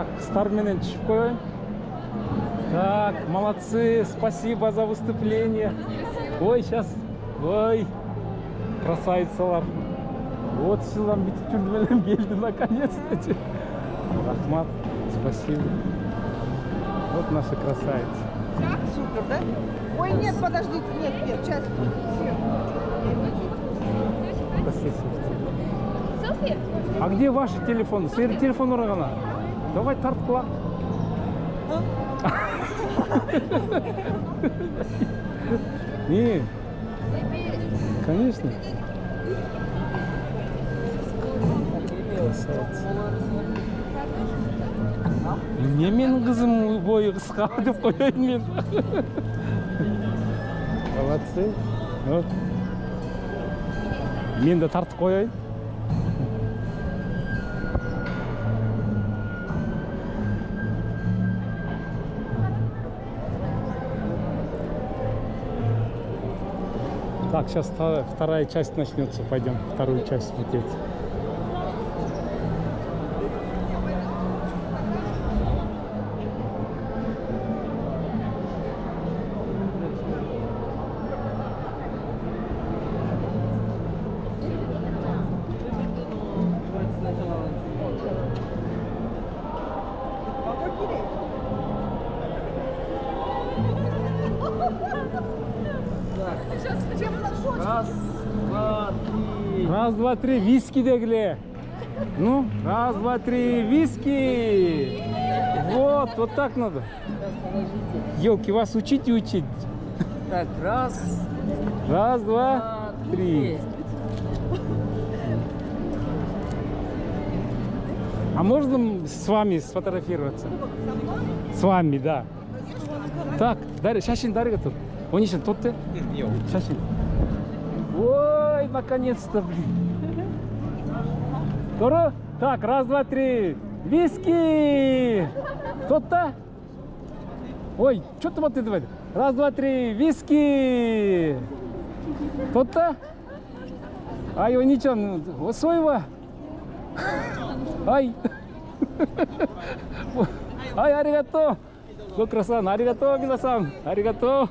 Так, старменен түшүп коеюн. Так, молодцы, спасибо за выступление. Ой, сейчас, ой, красавицалар. Вот сюдан бүтүп жүрдүм элем, келди наконец-то. Рахмат, спасибо. Вот наша красавица. Так, супер, да? Ой, нет, подождите, нет, сейчас. Селфи? А где ваши телефоны? Сер телефон урагана. Давай тарткыла. Не, конечно. Красавица. Не менің қызым бойы қысқа деп қояйын мен. Молодцы. Вот. Мен де тартып қояйын. Так, сейчас вторая часть начнется. Пойдем вторую часть смотреть. Раз, два, три, виски дегли. Ну, раз, два, три, виски. Вот так надо. Елки, вас учить и учить. Так, раз, два, три. А можно с вами сфотографироваться? С вами, да. Так, Дарья, шашин Дарья тут. Он еще тут ты? Шашин. Ой, наконец-то, блин. Торо? Так, раз, два, три. Виски! Тот-то? Ой, что ты вот это давай? Раз, два, три. Виски! Тот-то? Ай, его ничего, вот своего. Ай. Ай, аригато.ご苦労さん、ありがとう、皆さん。ありがとう。